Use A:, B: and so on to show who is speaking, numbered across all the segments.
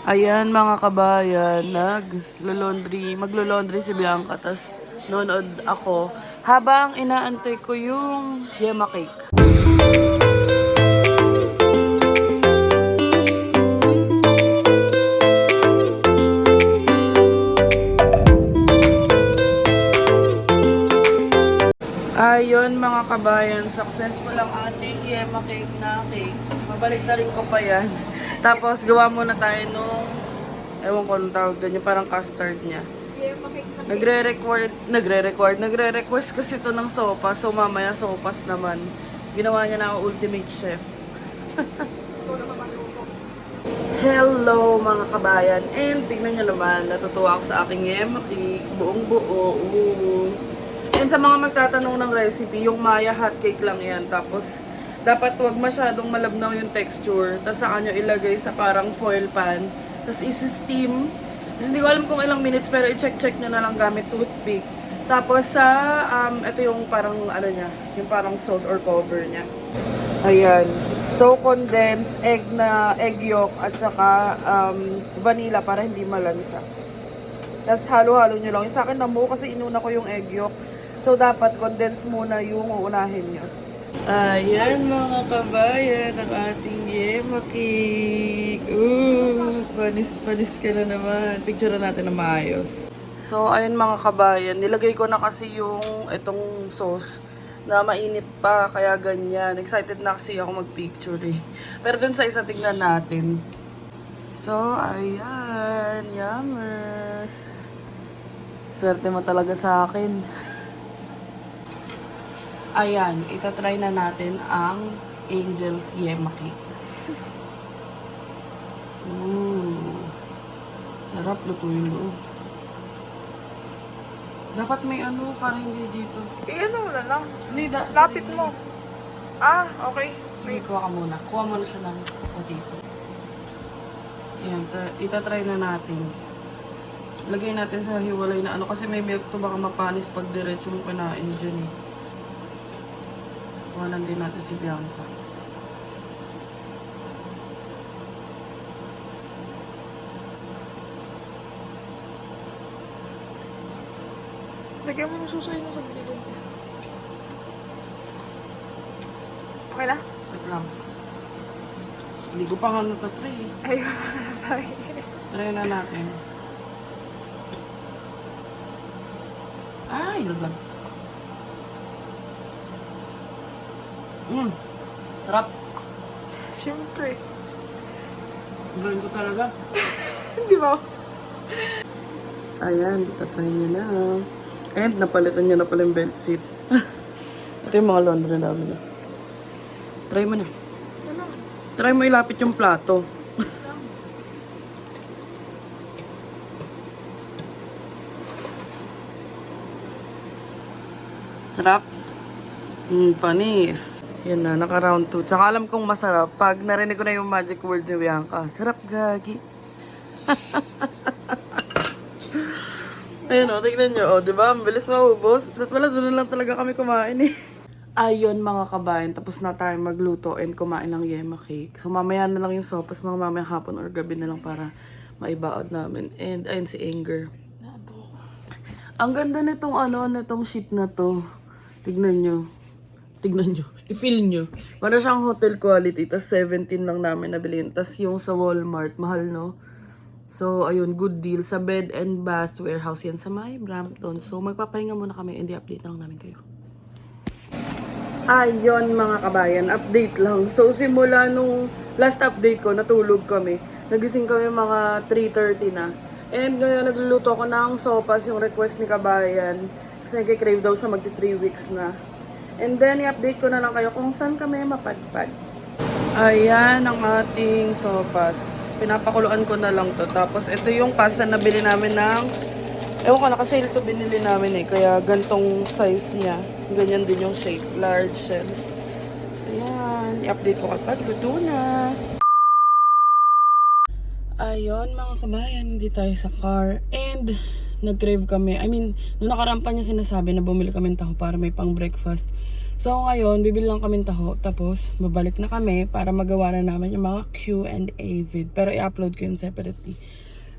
A: Ayan mga kabayan, maglo-laundry si Bianca, tas nonood ako habang inaantay ko yung yema cake. Ayun mga kabayan, successful ang ating yema cake na cake. Mabalik na rin ko pa yan. Tapos gawa muna tayo nung, ewan ko anong tawag doon, yung parang custard niya. Nagre-request kasi ito ng sopas. So mamaya sopas naman. Ginawa niya na ako ultimate chef. Hello mga kabayan. And tignan nyo naman, natutuwa ako sa aking yema cake. Buong buo. And sa mga magtatanong ng recipe, yung Maya hot cake lang yan. Tapos dapat wag masyadong malabnaw yung texture. Tapos saka nyo ilagay sa parang foil pan. Tapos isi-steam. Tapos hindi ko alam kung ilang minutes, pero i-check nyo na lang gamit toothpick. Tapos sa, ito yung parang, ano niya, yung parang sauce or cover niya. Ayan. So, condensed egg yolk at saka vanilla para hindi malansa. Tapos halo-halo nyo lang. Yung sa akin namu kasi inuna ko yung egg yolk. So, dapat condense muna yung uunahin nyo. Ayan mga kabayan, ang ating yema cake. Panis ka na naman. Picture natin na maayos. So, ayun mga kabayan, nilagay ko na kasi yung itong sauce na mainit pa, kaya ganyan. Excited na kasi ako mag-picture eh. Pero dun sa isa, tignan natin. So, ayan. Yummers. Swerte mo talaga sa akin. Ayan, itatry na natin ang Angel's Yema Cake. Sarap, luto yung loob. Dapat may ano, para hindi dito.
B: Ano mo na lang.
A: Hindi,
B: Lapit mo. Okay.
A: Sige, kuha ka muna. Kuha mo na siya ng potato. Ayan, itatry na natin. Lagay natin sa hiwalay na ano, kasi may milk to, baka mapanis pag diretso mo kinain dyan eh. Kuhanan din natin si Bianca.
B: Lagyan mo ng susoy mo sa bililin. Okay na?
A: Wait lang. Hindi ko pa nga natatry eh.
B: Ayun.
A: Try na natin. Ay, laglag. Sarap.
B: Siyempre.
A: Gawin ko talaga.
B: Di ba?
A: Ayan, tatry niya na. And napalitan niya na pala yung bedsheet. Ito yung mga laundry namin. Try mo na.
B: Ano?
A: Try mo ilapit yung plato. Sarap. Panis. Yan na, naka-round 2. Tsaka alam kong masarap pag narinig ko na yung magic word ni Bianca. Sarap, gagi. Ayun o, tignan nyo. O, diba? Ang bilis maubos. At wala, doon lang talaga kami kumain eh. Ayun mga kabayan, tapos na tayo magluto and kumain ng yema cake. So mamaya na lang yung sopas, mga mamaya hapon or gabi na lang para maibaot namin. And ayun si Anger. Ang ganda nitong nitong sheet na to. Tignan nyo. I-feel nyo. Para siyang hotel quality. Tapos 17 lang namin nabilin. Tapos yung sa Walmart, mahal no? So, ayun, good deal. Sa bed and bath warehouse yan sa may Brampton. So, magpapahinga muna kami and i-update lang namin kayo. Ayun mga kabayan, update lang. So, simula nung last update ko, natulog kami. Nagising kami mga 3:30 na. And ngayon, nagluluto ako ng sopas, yung request ni kabayan. Kasi nagkikrave daw siya magti 3 weeks na. And then, i-update ko na lang kayo kung saan kami mapadpad. Ayan ang ating sopas. Pinapakuluan ko na lang to. Tapos, ito yung pasta na bili namin ng... Ewan ko, naka-sale to binili namin eh. Kaya gantong size niya. Ganyan din yung shape. Large shells. So, yan. I-update ko kapag luto na. Ayun mga kabayan, hindi tayo sa car. And nag-crave kami. I mean, nung nakarampa niya sinasabi na bumili kami ng taho para may pang breakfast. So ngayon, bibili lang kami ng taho. Tapos babalik na kami para magawa na namin yung mga Q&A vid. Pero i-upload ko yun separately.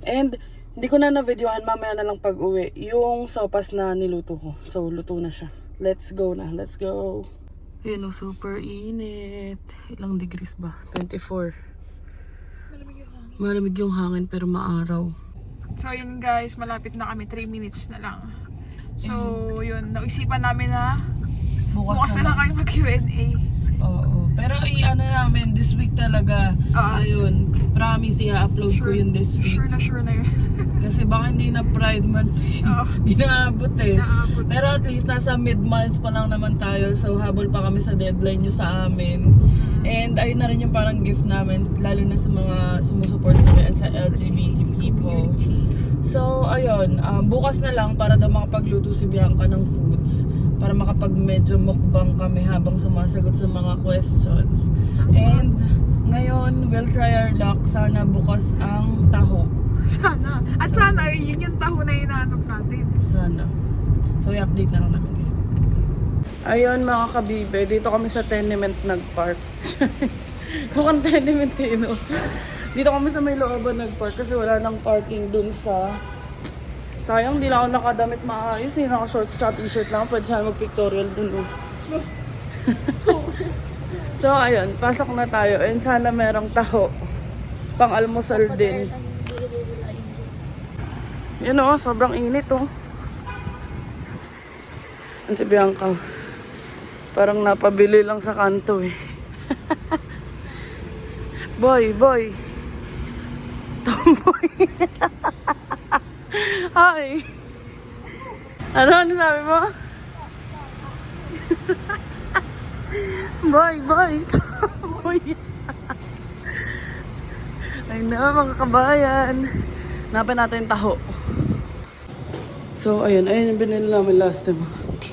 A: And hindi ko na na-videohan, mamaya na lang pag-uwi yung sopas na niluto ko. So luto na siya. Let's go na, let's go. Yun o, super init. Ilang degrees ba? 24. Malamig yung hangin pero maaraw.
B: So yun guys, malapit na kami, 3 minutes na lang. So yun, naisipan namin na bukas na lang kayo mag-Q&A.
A: Oo. Pero i-ano namin, this week talaga. Ayun, promise i-upload ko yun this week.
B: Sure na yun.
A: Kasi baka hindi na Pride Month. Hindi naabot eh. Pero at least nasa mid-month pa lang naman tayo. So habol pa kami sa deadline nyo sa amin. And ayun na rin yung parang gift namin. Lalo na sa mga sumusuport namin sa LGBT people. So ayun, bukas na lang para daw makapagluto si Bianca ng foods. Para makapag medyo mukbang kami habang sumasagot sa mga questions. And ngayon, we'll try our luck. Sana bukas ang taho.
B: Sana. At sana yun yung taho na hinahanap natin.
A: Sana. So i-update na lang namin kayo. Ayun mga kabibe, dito kami sa tenement nag-park. Mukhang tenement eh, no? Dito kami sa may looban nag-park kasi wala nang parking dun sa... Sayang, hindi lang ako nakadamit maayos eh. Naka-shorts tsaka t-shirt lang. Pwede sana mag-pictorial dun, oh. So, ayun. Pasok na tayo. And sana merong taho. Pang-almusal din. Yun, oh. Sobrang init, oh. Ang si Bianca. Parang napabili lang sa kanto, eh. Boy. Tomboy. Hi! Ano sabi mo? Boy! Boy! Ay na mga kabayan. Napin natin taho. So ayun yung binili namin last time. Di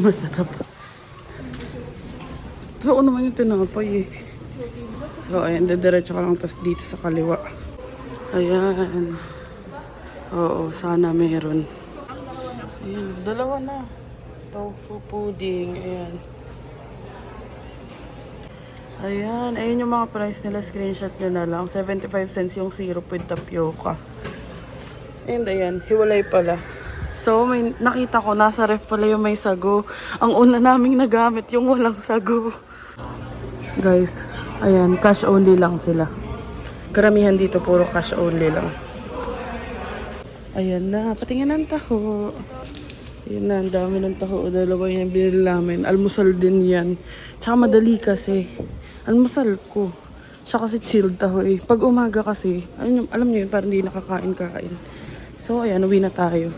A: masarap. So ano naman yung tinapay eh. So ayun, diretso ka lang tapos dito sa kaliwa. Ayan. Oo, sana meron. Ayan, dalawa na. Tofu pudding. Ayan yung mga price nila. Screenshot nyo na lang. 75 cents yung syrup with tapioca. And ayan, hiwalay pala. So, may nakita ko, nasa ref pala yung may sago. Ang una naming nagamit yung walang sago. Guys, ayan, cash only lang sila. Karamihan dito puro cash only lang. Ayan na, patingin ng taho. Ayan na, ang dami ng taho. Dalawa yung binili namin. Almusal din yan. Tsaka madali kasi. Almusal ko. Siya kasi chilled taho eh. Pag umaga kasi, alam niyo yun, parang hindi nakakain-kain. So ayan, uwi na tayo.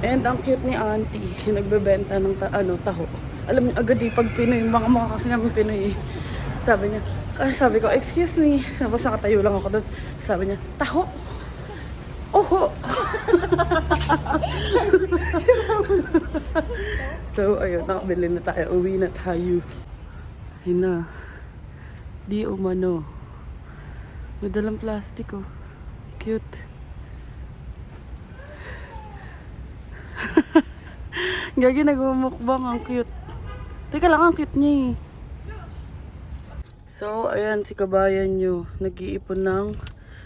A: And ang cute ni auntie, yung nagbebenta ng taho. Alam niyo, agad eh, pag Pinoy, mga mukha kasi namin Pinoy eh. Sabi ko, excuse me. Tapos nakatayo lang ako doon. Sabi niya, taho. Oho. So, ayun, nakabili na tayo. Uwi na tayo. Ayun na. Di umano. May dalang plastic, oh. Cute. Gagi, nagmumukbang. Ang cute. Teka lang, ang cute niya eh. So, ayan, si kabayan nyo, nag-iipon ng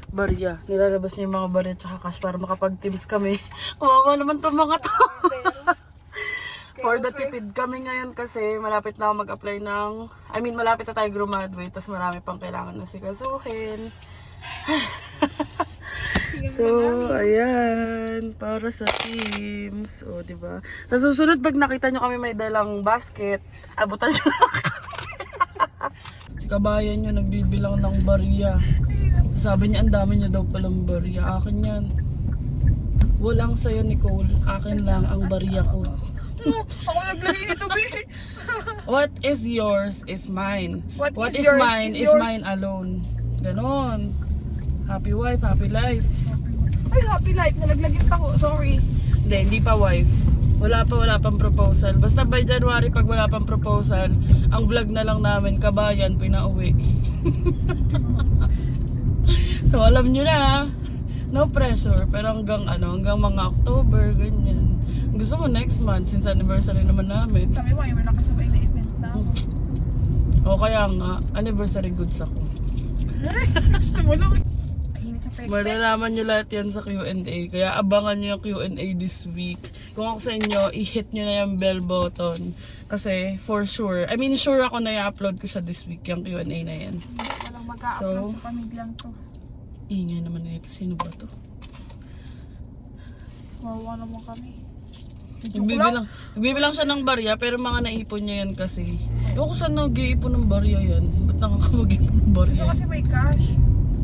A: barya. Nilalabas niya yung mga barya tsaka cash para makapag-tips kami. Kawawa naman itong mga to. For the tipid kami ngayon kasi malapit na ako mag-apply ng... malapit na tayo graduate, tapos marami pang kailangan na sikasuhin. So, ayan, para sa teams. O, diba? Sa susunod, pag nakita nyo kami may dalang basket, abutan nyo lang kami. Kabayan nyo nagbibilang ng barya. Sabi niya, ang dami niya daw palang barya. Akin yan. Walang sayo, Nicole. Akin lang ang barya ko.
B: Ako naglagay nito, B.
A: What is yours is mine. What is
B: yours
A: mine is
B: yours.
A: mine alone. Ganon. Happy wife, happy life.
B: Ay, happy life. Nalaglag yung tako. Sorry.
A: Hindi pa wife. Wala pang proposal. Basta by January, pag wala pang proposal, ang vlog na lang namin, kabayan, pinauwi. So alam nyo na, no pressure. Pero hanggang mga October, ganyan. Gusto mo next month, since anniversary naman namin.
B: Sabi mo, ay wala kasabay na event na ako.
A: O kaya nga, anniversary goods ako.
B: Gusto mo lang. Hinit na pek.
A: Malalaman nyo lahat yan sa Q&A. Kaya abangan nyo yung Q&A this week. Kung ako sa inyo, i-hit nyo na yung bell button. Kasi for sure, sure ako na i-upload ko siya this week, yung Q&A na yan.
B: Walang mag-a-upload
A: So,
B: sa pamilyang to.
A: Ingay naman na ito. Sino ba to?
B: Mawawa naman kami.
A: Nagbibilang siya ng barya, pero mga naipon niya yan kasi. Ewan ko saan nag-iipon ng barya yan. Ba't nakakapag-ipon ng barya?
B: Ito kasi may cash.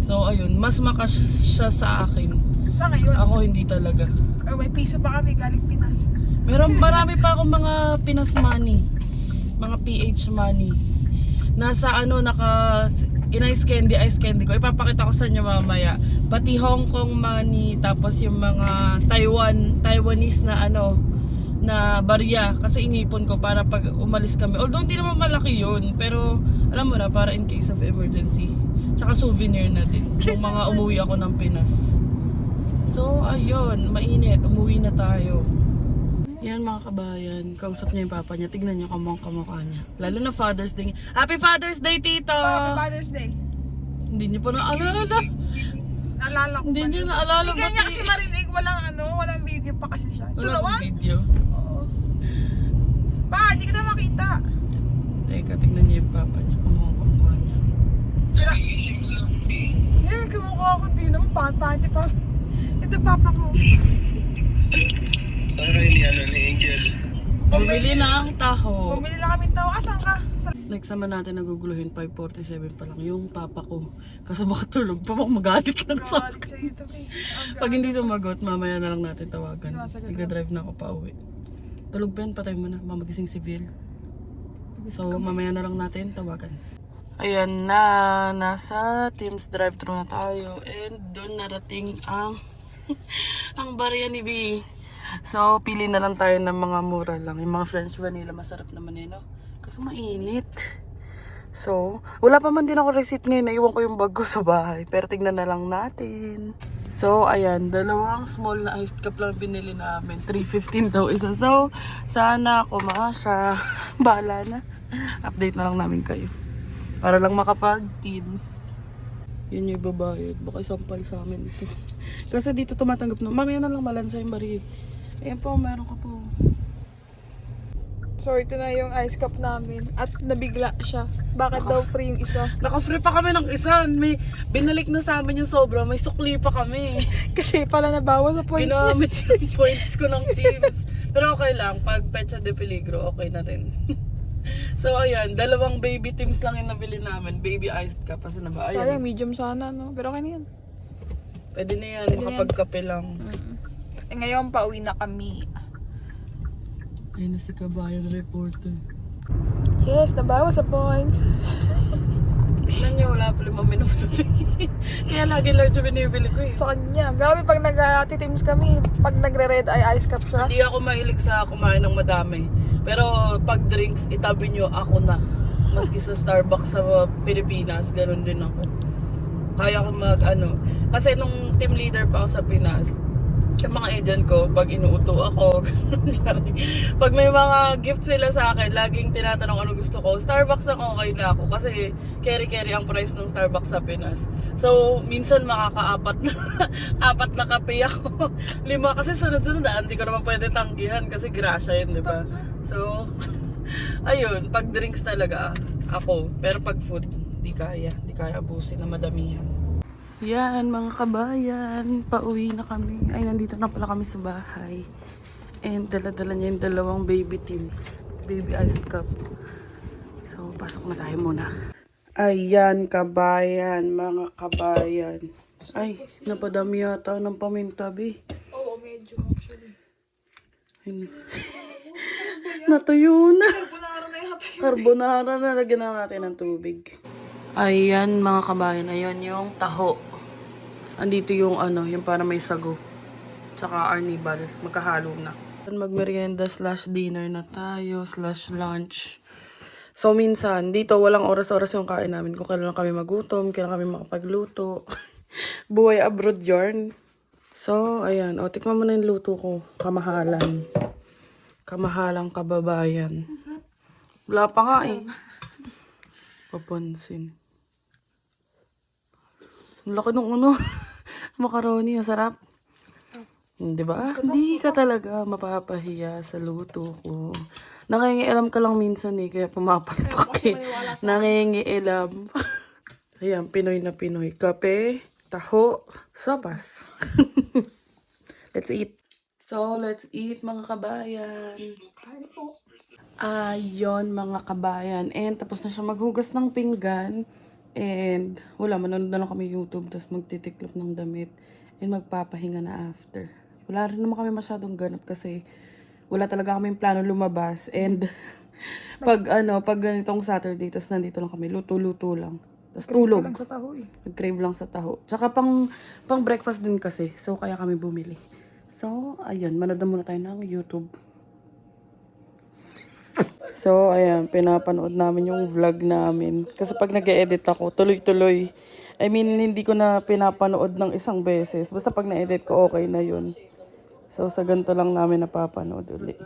A: So ayun, mas makash siya sa akin.
B: Sa ngayon,
A: Ako hindi talaga.
B: may piso pa kami galing Pinas.
A: Marami pa akong mga Pinas money. Mga PH money. Nasa ice candy ko. Ipapakita ko sa inyo mamaya. Pati Hong Kong money, tapos yung mga Taiwanese na barya. Kasi inipon ko para pag umalis kami. Although hindi naman malaki yun, pero alam mo na, para in case of emergency. Tsaka souvenir na din. Yung mga umuwi ako ng Pinas. So, ayun, mainit. Umuwi na tayo. Yan mga kabayan, kausap niya yung papa niya. Tignan niyo kamukha niya. Lalo na Father's Day. Happy Father's Day, Tito!
B: Happy Father's Day.
A: Hindi niyo pa naalala.
B: Naalala ko
A: Hindi
B: pa
A: niyo
B: nun.
A: naalala.
B: Hindi kanya kasi marinig, walang video pa kasi siya. Ito
A: Wala
B: naman?
A: akong video.
B: Oo. Pa, hindi kita makita.
A: Teka, tignan niyo yung papa niya. Kamukha niya.
B: Sila. Kamukha ako din naman. Pati pa. Ito papa ko.
C: Para ni Angel.
A: Bumili na ang taho.
B: Bumili lang kami tao. Asan ka?
A: Next naman natin naguguluhin, 5:47 pa lang yung papa ko. Kasi baka tulog pa, baka magalit lang sa
B: Galit sa'yo ito, eh.
A: Pag hindi sumagot, mamaya na lang natin tawagan.
B: Sumasagot
A: Nagda-drive na ako pa uwi. Tulog pa yun, patay mo na. Mamagising si Vil. So, mamaya na lang natin tawagan. Ayan na, nasa Teams drive-thru na tayo. And doon narating ang ang barya ni B. So, pili na lang tayo ng mga mura lang. Yung mga French vanilla, masarap naman eh, no? Kasi mainit. So, wala pa man din ako receipt ngayon. Naiwan ko yung bag ko sa bahay. Pero tignan na lang natin. So, ayan. Dalawang small na iced cup lang binili namin. 3.15 daw isa. So, sana kumasya. Bahala na. Update na lang namin kayo. Para lang makapag-teams. Yun yung babayad. Baka isampal sa amin ito. Kasi dito tumatanggap na. Mamaya na lang malansa yung bari. Ayan po, meron ka po.
B: So, ito na yung ice cup namin. At nabigla siya. Bakit daw free yung isa?
A: Naka-free pa kami ng isa. May binalik na sa amin yung sobra. May sukli pa kami.
B: Kasi pala nabawas sa points.
A: Ginamit yung points ko ng teams. Pero okay lang. Pag Pecha de Peligro, okay na rin. So, ayan. Dalawang baby teams lang yung nabili namin. Baby iced cup. Kasi na ba?
B: Sayang,
A: Ayan.
B: medium sana, no? Pero okay na yan.
A: Pwede na yan.
B: Pwede na
A: Makapagkape lang.
B: Ngayon, pauwi na kami.
A: Ayun na si Kabayan Reporter.
B: Yes, nabawas sa points.
A: Tignan niyo, wala pa 5 minuto. Kaya lagi large yung binibili ko eh.
B: Sa kanya. Grabe, pag nag-teams kami, pag nagre-red eye ice cup siya.
A: Hindi ako mahilig sa kumain ng madami. Pero pag drinks, itabi nyo, ako na. Maski sa Starbucks sa Pilipinas, ganun din ako. Kaya ko kasi nung team leader pa ako sa Pinas, yung mga agent ko, pag inuuto ako, pag may mga gift sila sa akin, laging tinatanong ano gusto ko. Starbucks ang okay na ako kasi carry-carry ang price ng Starbucks sa Pinas. So, minsan makakaapat na, apat na kape ako. 5 kasi sunod-sunod, hindi ko naman pwede tanggihan kasi grasya yun, di ba? So, ayun, pag drinks talaga ako. Pero pag food, di kaya abusin na madamihan. Yan mga kabayan, pauwi na kami. Ay, nandito na pala kami sa bahay. And dala-dala niya yung dalawang baby teams. Baby iced cup. So, pasok na tayo muna. Ayan kabayan, mga kabayan. Ay, napadami yata ng paminta, be.
B: Oo, medyo actually.
A: Ayun. Natuyo na.
B: Carbonara na yata yun.
A: Carbonara na, lagyan na natin ng tubig. Ayan mga kabayan, ayan yung taho. Andito yung yung para may sago. Tsaka arnibal, magkahalo na. Magmerienda / dinner na tayo / lunch. So minsan, dito walang oras-oras yung kain namin. Kung kailan kami magutom, kailan kami makapagluto. Buhay abroad yarn. So, ayan. O, tikman mo na yung luto ko. Kamahalan. Kamahalang kababayan. Wala pa nga eh. Papansin. Ang laki nung ano. Macaroni, ang sarap. Di ba? Hindi ka talaga mapapahiya sa luto ko. Nangingialam ka lang minsan eh, kaya pumapatok eh. Nangingialam. Ayan, Pinoy na Pinoy. Kape, taho, sopas. Let's eat. So, let's eat mga kabayan. Ayun mga kabayan. And tapos na siya maghugas ng pinggan. And wala, manonood na lang kami YouTube. Tapos magtitiklop ng damit. And magpapahinga na after. Wala rin naman kami masyadong ganap kasi wala talaga kaming plano lumabas. And pag ganitong Saturday, tapos nandito lang kami, luto-luto lang. Tapos tulog.
B: Lang sa taho eh.
A: Nag-crave lang sa taho. Tsaka pang breakfast din kasi. So, kaya kami bumili. So, ayun. Manood na muna tayo ng YouTube. So, ayan. Pinapanood namin yung vlog namin. Kasi pag nag-edit ako, tuloy-tuloy. I mean, hindi ko na pinapanood ng isang beses. Basta pag na-edit ko, okay na yun. So, sa ganito lang namin napapanood ulit.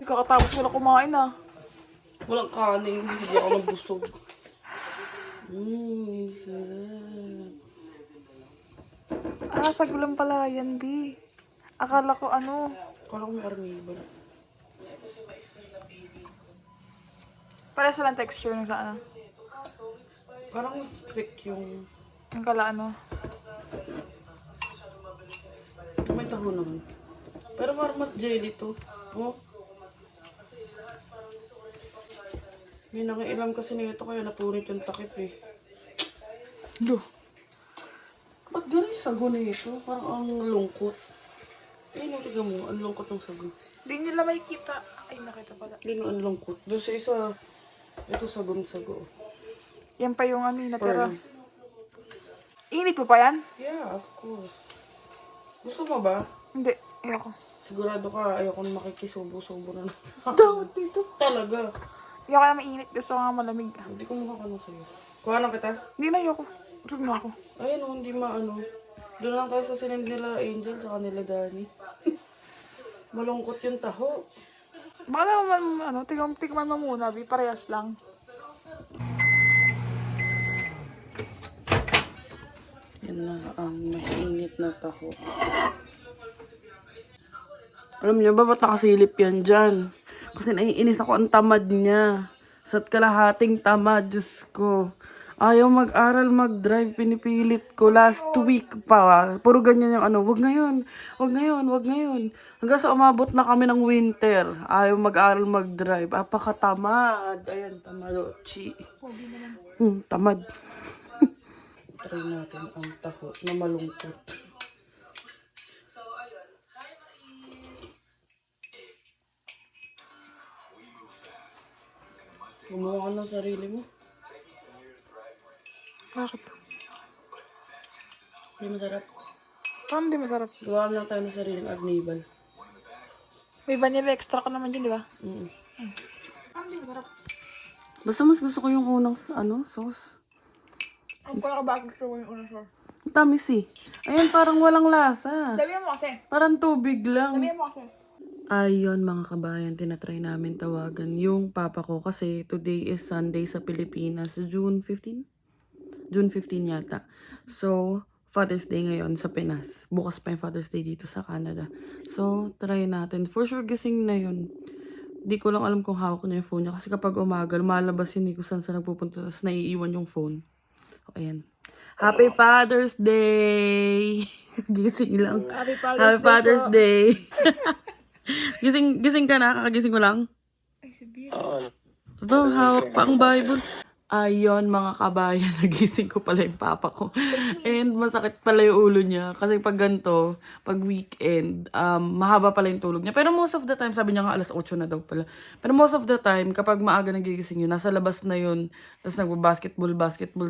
B: Kakatapos ko na kumain ah.
A: Walang kanin. Hindi ako nabusog. Sarap.
B: Sa gulang pala yan, B. Akala ko ano.
A: Kala ko may arnibal.
B: Parehas lang texture ng sa ano.
A: Parang mas thick yung...
B: Yung kala ano.
A: May taho naman. Pero parang mas jelly to. Oh. May nangiilam kasi nito kaya napunit yung takip eh.
B: Duh.
A: Ba't gano'n yung sago na ito? Parang ang lungkot. Eh, natiga mo, ang lungkot ng sago.
B: Hindi nila makikita. Ay, nakita pala.
A: Hindi no, ang lungkot. Doon sa isa, ito sagong-sago.
B: Yan pa yung ano, natira.
A: Pearl.
B: Init mo pa yan?
A: Yeah, of course. Gusto mo ba?
B: Hindi. Ayoko.
A: Sigurado ka, ayoko na makikisubo-subo na lang sa
B: Dapat dito.
A: Talaga.
B: Ayoko na mainit. Gusto ko nga malamig.
A: Hindi ko makakano sa'yo. Kuha na kita?
B: Hindi na ayoko. Tulog na ako.
A: Ayun oh, hindi maano. Doon lang tayo sa sinend nila Angel sa kanila Danny. Malungkot yung taho.
B: Baka naman, ano, tikman mo muna, B. Parehas lang.
A: Yan na ang mainit na taho. Alam niyo ba ba't nakasilip yan dyan? Kasi naiinis ako, ang tamad niya. Sa't kalahating tamad, Diyos ko. Ayaw mag-aral, mag-drive, pinipilit ko. Last week pa, puro ganyan yung ano, wag ngayon, wag ngayon, wag ngayon. Hanggang sa umabot na kami ng winter, ayaw mag-aral, mag-drive. Apakatamad. Ayan, tamad. Chi. Tamad. Try natin ang taho na malungkot. Gumawa ka ng sarili mo.
B: Bakit?
A: Hindi masarap.
B: Parang hindi masarap.
A: Gawa lang tayo ng sariling arnibal.
B: May vanilla extra ka naman dyan, di ba? Parang hindi masarap.
A: Basta mas gusto ko yung unang sauce.
B: Ang pala ka ba gusto mo yung unang sauce?
A: Ang tamis eh. Ayan, parang walang lasa.
B: Sabihan mo kasi.
A: Parang tubig lang.
B: Sabihan mo kasi.
A: Ayun mga kabayan, tinatry namin tawagan yung papa ko kasi today is Sunday sa Pilipinas, June 15? June 15 yata. So, Father's Day ngayon sa Pinas. Bukas pa yung Father's Day dito sa Canada. So, try natin. For sure, gising na yun. Di ko lang alam kung hawak niya yung phone niya. Kasi kapag umaga, lumalabas yun kung saan sa nagpupunta. Tapos naiiwan yung phone. O, ayan. Happy Father's Day! Gising lang.
B: Happy
A: Father's Day! Gising ka na? Kakagising mo lang?
B: Ay, sabihin.
A: Aba, hawak pa ang Bible. Ayun, mga kabayan, nagising ko pala yung papa ko. And masakit pala yung ulo niya. Kasi pag ganito, pag weekend, mahaba pala yung tulog niya. Pero most of the time, sabi niya nga alas 8 na daw pala. Pero most of the time, kapag maaga nagigising yun, nasa labas na yun. Tapos basketball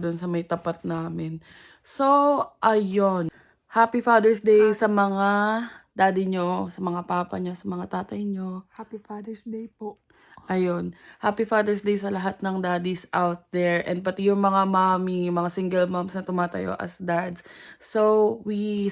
A: doon sa may tapat namin. So, ayun. Happy Father's Day sa mga daddy nyo, sa mga papa nyo, sa mga tatay nyo.
B: Happy Father's Day po.
A: Ayun. Happy Father's Day sa lahat ng daddies out there and pati yung mga mommy, mga single moms na tumatayo as dads. So, we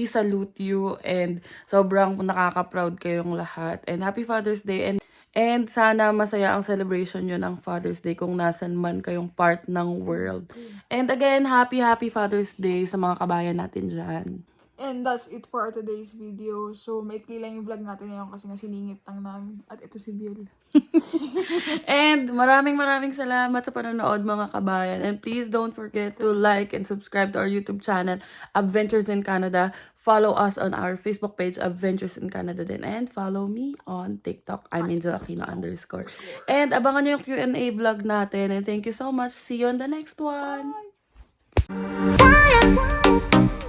A: salute you and sobrang nakaka-proud kayong lahat. And Happy Father's Day and sana masaya ang celebration nyo ng Father's Day kung nasan man kayong part ng world. And again, happy Father's Day sa mga kabayan natin dyan.
B: And that's it for today's video. So, maikli lang yung vlog natin ngayon kasi nga siningit lang namin. At ito si Bill.
A: And maraming salamat sa panonood mga kabayan. And please don't forget to like and subscribe to our YouTube channel, Adventures in Canada. Follow us on our Facebook page, Adventures in Canada din. And follow me on TikTok, I'm Angel Aquino _ And abangan nyo yung Q&A vlog natin. And thank you so much. See you on the next one.
C: Bye.